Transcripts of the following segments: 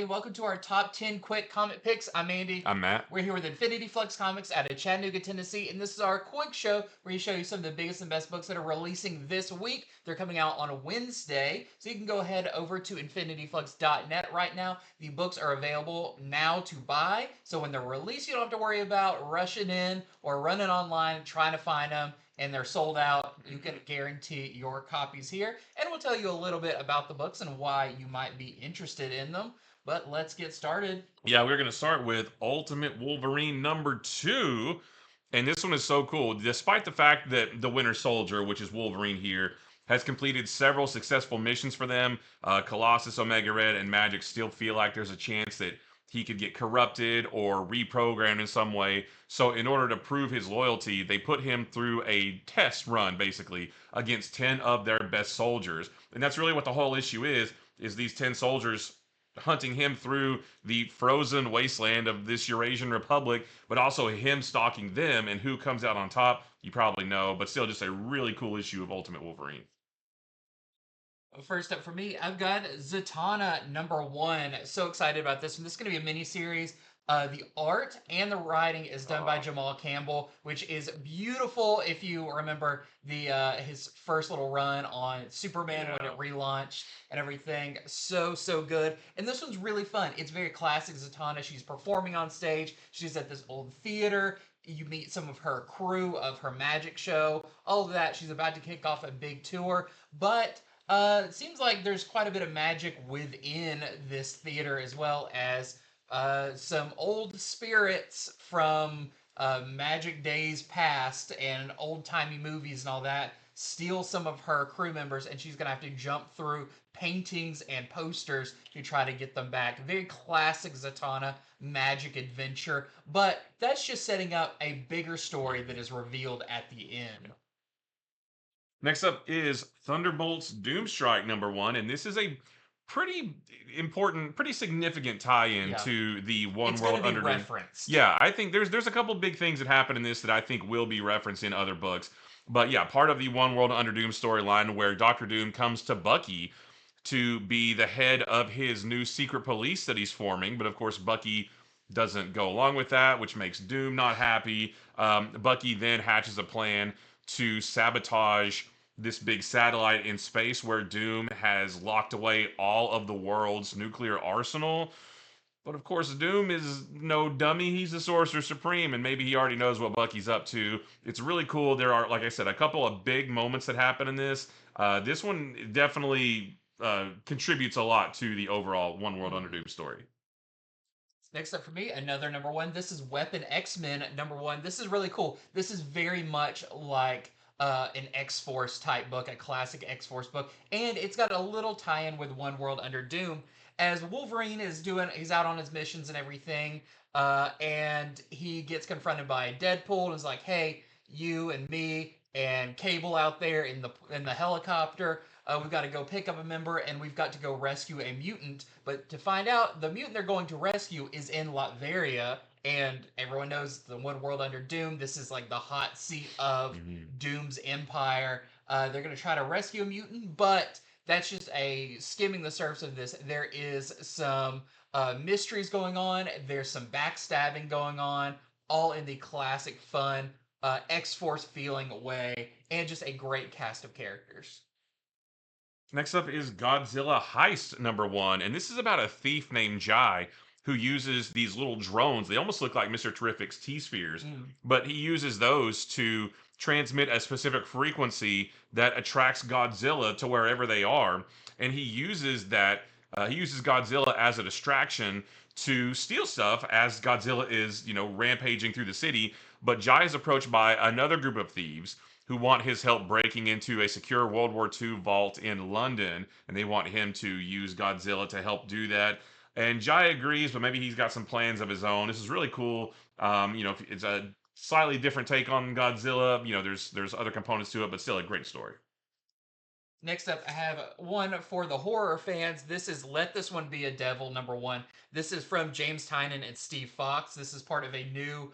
Welcome to our top 10 quick comic picks. I'm Andy. I'm Matt. We're here with Infinity Flux Comics out of Chattanooga, Tennessee, and this is our quick show where we show you some of the biggest and best books that are releasing this week. They're coming out on a Wednesday, so you can go ahead over to infinityflux.net right now. The books are available now to buy, so when they're released, you don't have to worry about rushing in or running online trying to find them. And they're sold out. You can guarantee your copies here, and we'll tell you a little bit about the books and why you might be interested in them. But let's get started. Yeah, we're going to start with Ultimate Wolverine #2. And this one is so cool. Despite the fact that the Winter Soldier, which is Wolverine here, has completed several successful missions for them, Colossus, Omega Red, and Magic still feel like there's a chance that he could get corrupted or reprogrammed in some way. So, in order to prove his loyalty, they put him through a test run, basically, against 10 of their best soldiers. And that's really what the whole issue is these 10 soldiers hunting him through the frozen wasteland of this Eurasian Republic, but also him stalking them, and who comes out on top, you probably know, but still just a really cool issue of Ultimate Wolverine. First up for me, I've got Zatanna #1. So excited about this one. This is going to be a mini series. The art and the writing is done by Jamal Campbell, which is beautiful. If you remember the his first little run on Superman when it relaunched and everything, so good. And this one's really fun. It's very classic Zatanna. She's performing on stage. She's at this old theater. You meet some of her crew of her magic show. All of that. She's about to kick off a big tour, but it seems like there's quite a bit of magic within this theater, as well as some old spirits from magic days past and old timey movies and all that steal some of her crew members, and she's gonna have to jump through paintings and posters to try to get them back. Very classic Zatanna magic adventure, but that's just setting up a bigger story that is revealed at the end. Next up is Thunderbolts Doomstrike #1, and this is a pretty important, pretty significant tie-in Yeah. to the One It's World gonna be Under Doom. referenced. Yeah, I think there's a couple big things that happen in this that I think will be referenced in other books. But yeah, part of the One World Under Doom storyline where Doctor Doom comes to Bucky to be the head of his new secret police that he's forming. But of course, Bucky doesn't go along with that, which makes Doom not happy. Bucky then hatches a plan to sabotage this big satellite in space where Doom has locked away all of the world's nuclear arsenal. But of course, Doom is no dummy. He's the Sorcerer Supreme, and maybe he already knows what Bucky's up to. It's really cool. There are, like I said, a couple of big moments that happen in this. This one definitely contributes a lot to the overall One World Under Doom story. Next up for me, another #1. This is Weapon X-Men #1. This is really cool. This is very much like an X-Force type book, a classic X-Force book, and it's got a little tie-in with One World Under Doom. As Wolverine is he's out on his missions and everything, and he gets confronted by Deadpool and is like, "Hey, you and me and Cable out there in the helicopter. We've got to go pick up a member, and we've got to go rescue a mutant. But to find out, the mutant they're going to rescue is in Latveria, and everyone knows the One World Under Doom. This is like the hot seat of Doom's empire. They're going to try to rescue a mutant, but that's just a skimming the surface of this. There is some mysteries going on. There's some backstabbing going on, all in the classic fun X-Force feeling way, and just a great cast of characters. Next up is Godzilla Heist #1, and this is about a thief named Jai who uses these little drones. They almost look like Mr. Terrific's T-spheres, but he uses those to transmit a specific frequency that attracts Godzilla to wherever they are, and he uses that. He uses Godzilla as a distraction to steal stuff as Godzilla is, rampaging through the city. But Jai is approached by another group of thieves who want his help breaking into a secure World War II vault in London, and they want him to use Godzilla to help do that. And Jai agrees, but maybe he's got some plans of his own. This is really cool. It's a slightly different take on Godzilla. There's other components to it, but still a great story. Next up, I have one for the horror fans. This is Let This One Be a Devil #1. This is from James Tynion and Steve Fox. This is part of a new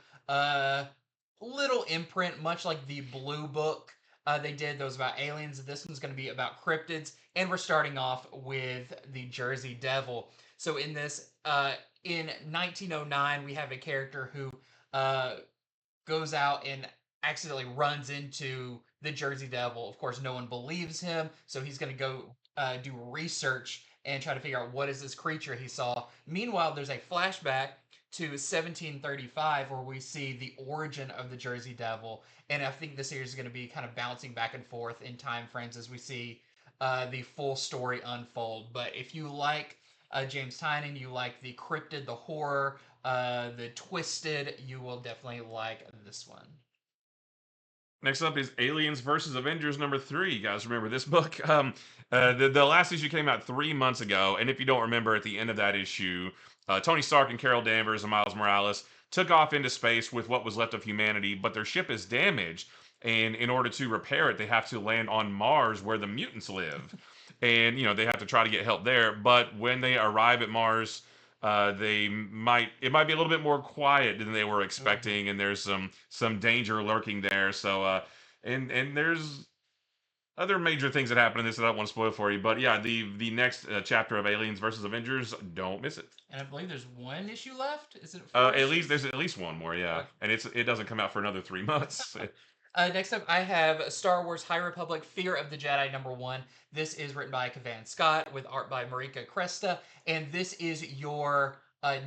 little imprint, much like the Blue Book they did. Those about aliens. This one's going to be about cryptids, and we're starting off with the Jersey Devil. So in this, in 1909, we have a character who uh, goes out and accidentally runs into the Jersey Devil. Of course, no one believes him, so he's going to go do research and try to figure out what is this creature he saw. Meanwhile, there's a flashback to 1735 where we see the origin of the Jersey Devil, and I think the series is going to be kind of bouncing back and forth in time frames as we see the full story unfold. But if you like James Tynion, you like the cryptid, the horror, the twisted, you will definitely like this one. Next up is Aliens versus Avengers #3. You guys remember this book? The last issue came out 3 months ago, and if you don't remember, at the end of that issue, Tony Stark and Carol Danvers and Miles Morales took off into space with what was left of humanity, but their ship is damaged, and in order to repair it, they have to land on Mars where the mutants live, and they have to try to get help there. But when they arrive at Mars, it might be a little bit more quiet than they were expecting, and there's some danger lurking there. So and there's other major things that happen in this that I don't want to spoil for you. But yeah, the next chapter of Aliens versus Avengers, don't miss it. And I believe there's one issue left. Is it At four? least there's at least one more, yeah, Okay. and it doesn't come out for another 3 months. Next up, I have Star Wars High Republic Fear of the Jedi #1. This is written by Cavan Scott with art by Marika Cresta. And this is your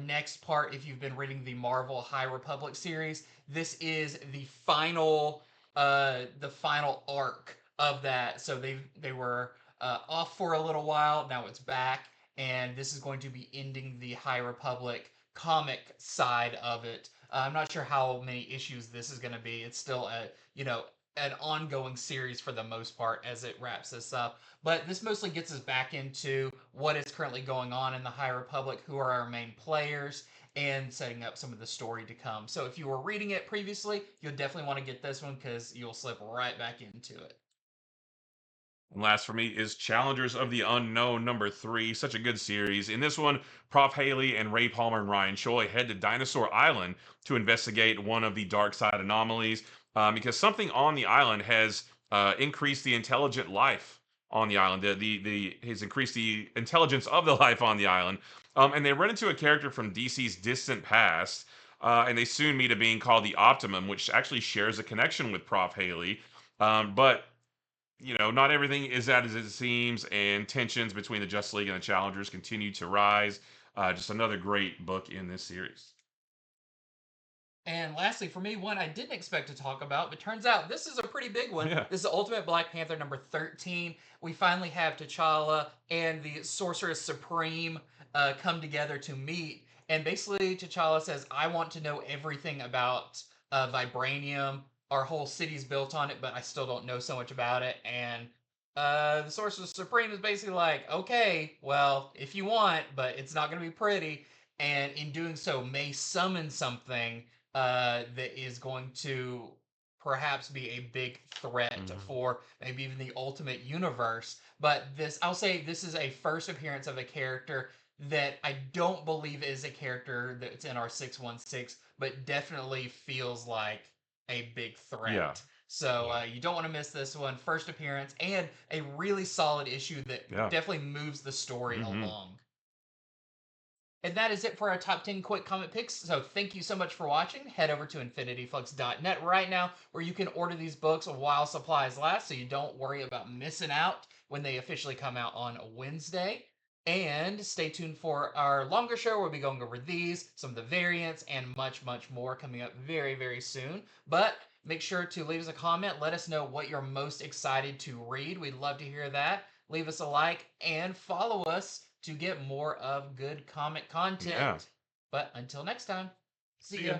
next part if you've been reading the Marvel High Republic series. This is the final arc of that. So they were off for a little while. Now it's back. And this is going to be ending the High Republic comic side of it. I'm not sure how many issues this is going to be. It's still an ongoing series for the most part as it wraps this up. But this mostly gets us back into what is currently going on in the High Republic, who are our main players, and setting up some of the story to come. So if you were reading it previously, you'll definitely want to get this one because you'll slip right back into it. And last for me is Challengers of the Unknown #3. Such a good series. In this one, Prof. Haley and Ray Palmer and Ryan Choi head to Dinosaur Island to investigate one of the dark side anomalies because something on the island has increased the intelligent life on the island. The has increased the intelligence of the life on the island. And they run into a character from DC's distant past. And they soon meet a being called the Optimum, which actually shares a connection with Prof. Haley. But not everything is as it seems, and tensions between the Justice League and the Challengers continue to rise. Just another great book in this series. And lastly, for me, one I didn't expect to talk about, but turns out this is a pretty big one. Yeah. This is Ultimate Black Panther #13. We finally have T'Challa and the Sorceress Supreme come together to meet. And basically, T'Challa says, I want to know everything about vibranium. Our whole city's built on it, but I still don't know so much about it. And the Sorceress Supreme is basically like, okay, well, if you want, but it's not going to be pretty. And in doing so, may summon something that is going to perhaps be a big threat for maybe even the Ultimate Universe. But I'll say this is a first appearance of a character that I don't believe is a character that's in our 616, but definitely feels like a big threat. Yeah. So you don't want to miss this one. First appearance and a really solid issue that definitely moves the story along. And that is it for our top 10 quick comic picks. So thank you so much for watching. Head over to infinityflux.net right now where you can order these books while supplies last so you don't worry about missing out when they officially come out on Wednesday. And stay tuned for our longer show where we'll be going over these, some of the variants, and much, much more coming up very, very soon. But make sure to leave us a comment. Let us know what you're most excited to read. We'd love to hear that. Leave us a like and follow us to get more of good comic content. Yeah. But until next time, see See ya. ya.